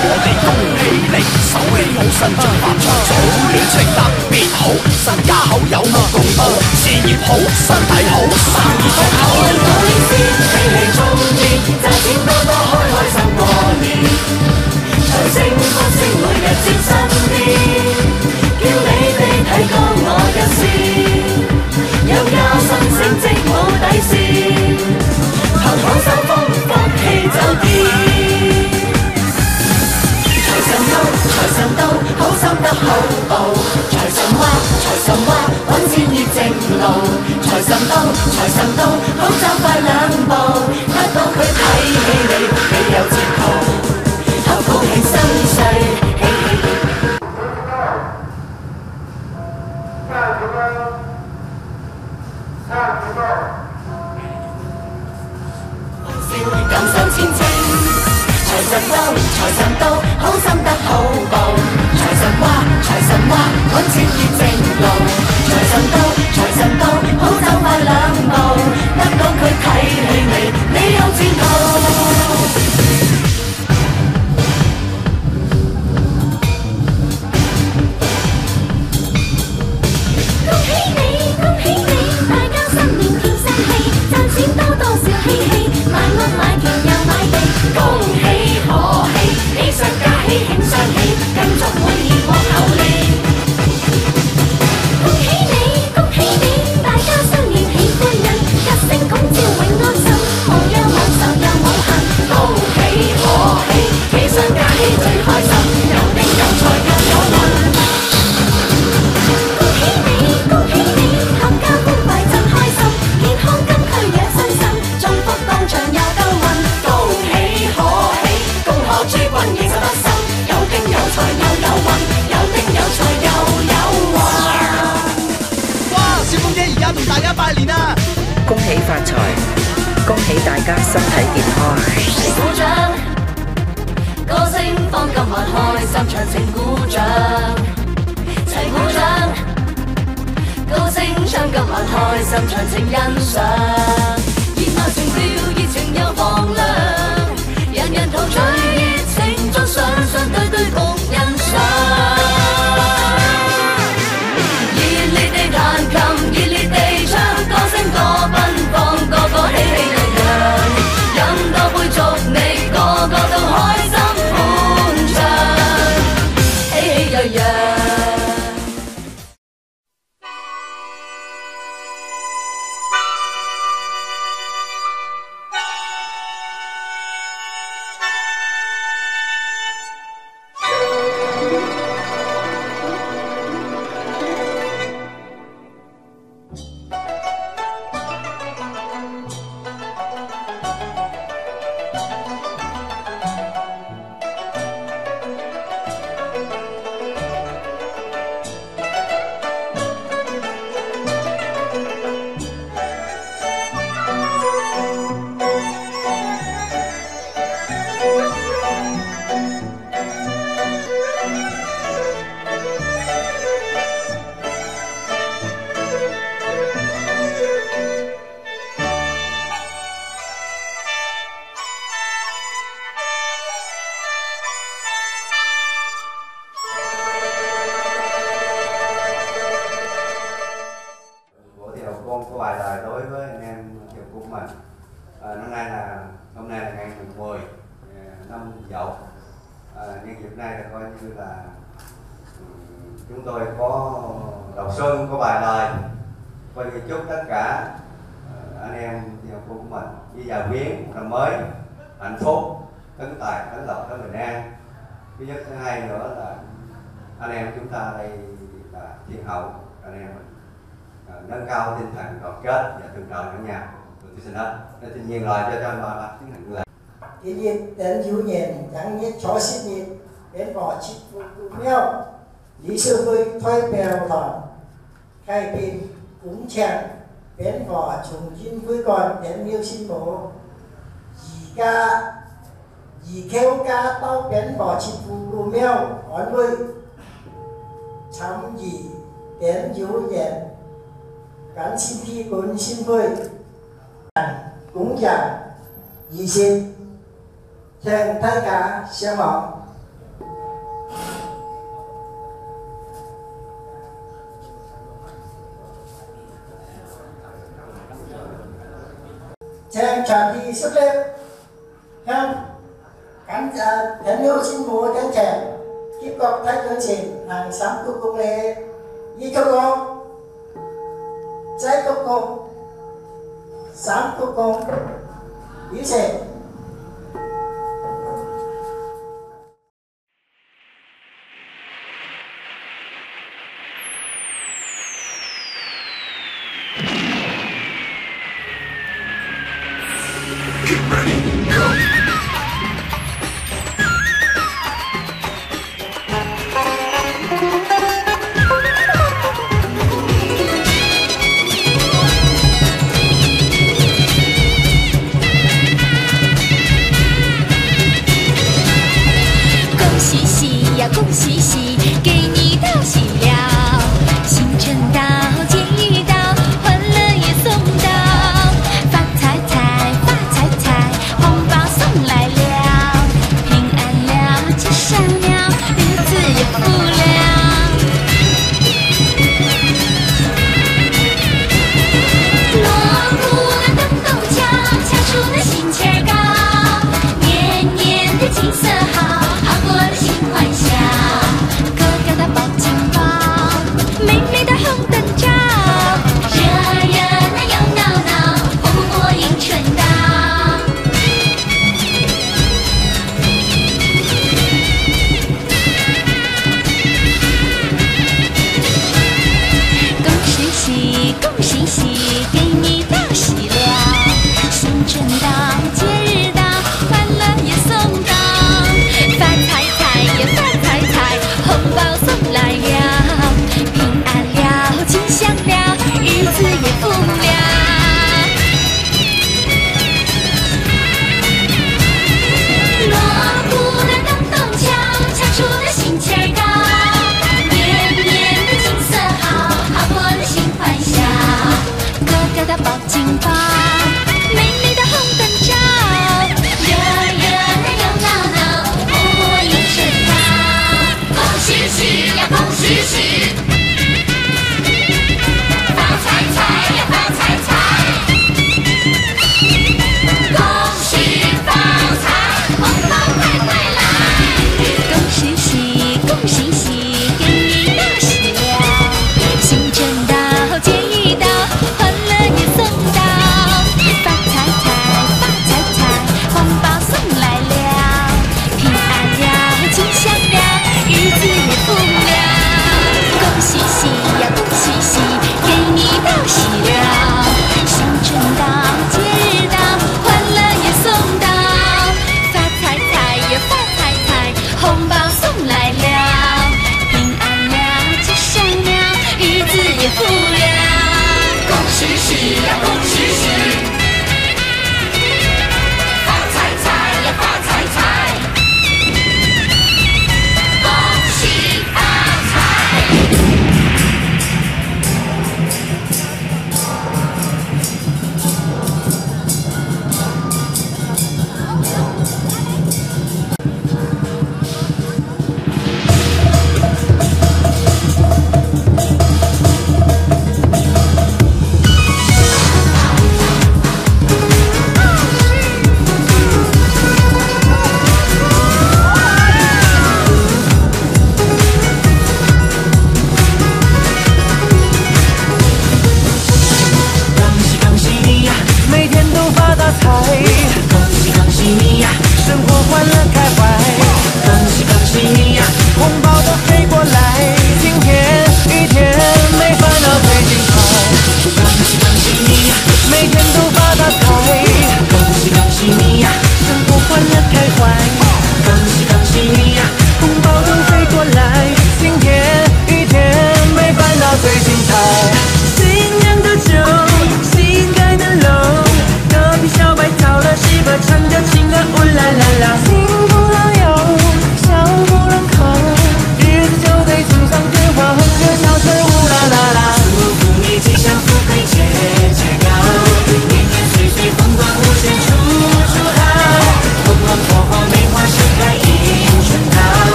我哋恭喜你，手起好身進發財，早戀情特別好，身家好有目共睹，事業好，身體好，生意豐厚。我哋先起嚟做嘢，賺錢多多，開開心過年，財星福星每日照身邊，叫你哋睇高我一線，有加薪升職冇底線，頭好手風福氣就見。財神到，好心得好報。財神話，揾錢熱正路。財神到，好走快兩步，得到佢睇起你，你有前途。後恭喜新歲，喜喜。感受前程。財神到，好心得好報。財神話，揾錢熱正路。財神到，好走快兩步，得到佢睇起你，你有前途。恭喜你，大家新年添生氣，賺錢多多少嬉戲，買屋買田又買地，恭喜可喜，喜上加喜慶上喜，更祝滿意獲厚利。恭喜你，大家新年喜歡人，吉星拱照永安心，無憂無愁又無恨。恭喜可喜，喜上加喜最開心，有定有財又有運。恭喜你，冚家歡快真開心，健康金區養身心，中福當場又夠運。恭喜可喜，恭賀諸君應受得心，有定有財又有運，有定有財又有運。哇！小鳳姐而家同大家拜年啦！恭喜發財，恭喜大家身體健康。齊鼓掌，歌聲放今晚開心場情鼓掌。齊鼓掌，高聲唱今晚開心場情欣賞。熱鬧情調，熱情又放亮，人人陶醉熱情中雙雙對對共欣賞。熱烈地彈琴，熱烈地唱，歌聲多奔放，個個喜氣洋洋。飲多杯祝你個個都開心歡暢，喜氣洋洋。Có vài lời đối với anh em trường của mình. Hôm nay là ngày 10 năm Dậu. Nhân dịp này là coi như là chúng tôi có đầu xuân, có vài lời coi như chúc tất cả anh em trường của mình đi vào viếng một năm mới hạnh phúc, tấn tài, tấn lộc, tấn bình an. Thứ nhất, thứ hai nữa là anh em chúng ta đây là thiên hậu, anh em mình nâng cao tinh thần đoàn kết và tương trợ lẫn nhau. Tôi xin hết. Tự nhiên lời cho anh ba tiến hành lời. Cái dịp đến dấu nhiên chẳng nhất cho xin nhịp đến bỏ chít vụ cùng nhau. Lý sư vui thôi bèo thỏng khai bình cúng chàng đến bỏ trùng dinh vui còn đến miêu xin bố. Dì kêu ca tao đến bỏ chít vụ cùng nhau hỏi vui. Chăm dì đến dấu nhiên gắn xin thi cốn xin vui cúng dường儀式向大家相望。Trang trạm đi xuất lên không cánh yêu xin mùa cánh trẻ kiếp gọc thái cơ trình hàng xóm của công lệ y cơ cô trái cơ cô xóm của cô ý sẽ红包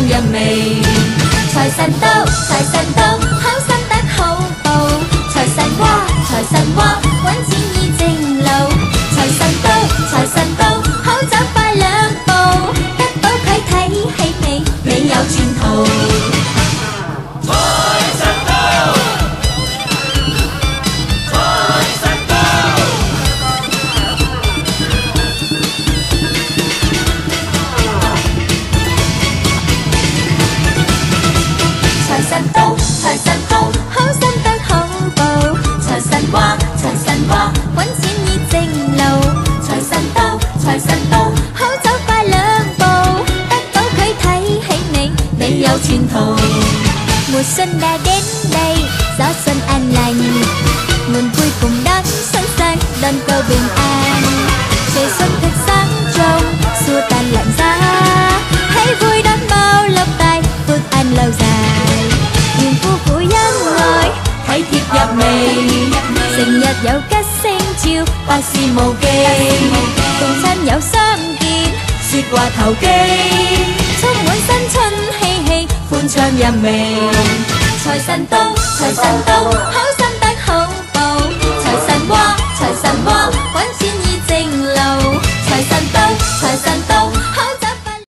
入微。財神到，財神到，好心得好報。財神話，財神話，揾錢易正路。財神到，財神到，好走快兩步，得到佢睇起你，你有前途。財神到，財神到，好心得好報。財神話，財神話，揾錢易正路。財神到，財神到，好走快兩步，得到佢睇起你，你有前途。mùa xuân đã đến đây, gió xuân an lành, nguồn vui cùng đón xuân sang, đón câu bình an. Trời xuân thật sáng trong, xua tan lạnh giá, hãy vui đón bao lộc tài, phước an lâu dài. Niềm vui của dân ngồi, hãy thiệp gặp mình, sinh nhật dẫu cách sinh chiều, ta xì màu kê, cùng tham nhậu sớm kín, xuyên qua thảo kê,充滿新春氣氣，歡唱入微。財神到，財神到。